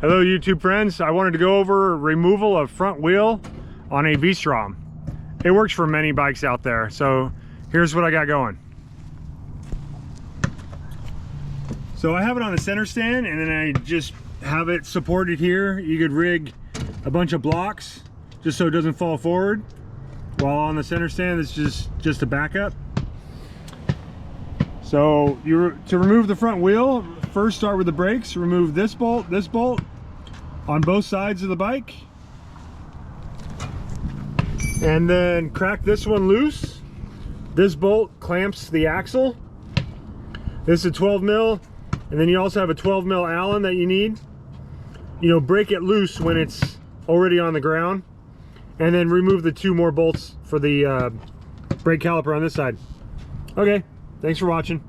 Hello YouTube friends, I wanted to go over removal of front wheel on a vstrom. It works for many bikes out there, so here's what I got going. So I have it on a center stand and then I just have it supported here. You could rig a bunch of blocks just so it doesn't fall forward. While on the center stand, it's just a backup. So to remove the front wheel, first start with the brakes. Remove this bolt on both sides of the bike, and then crack this one loose. This bolt clamps the axle. This is a 12 mil, and then you also have a 12 mil Allen that you need. You know, break it loose when it's already on the ground, and then remove the 2 more bolts for the brake caliper on this side. Okay, thanks for watching.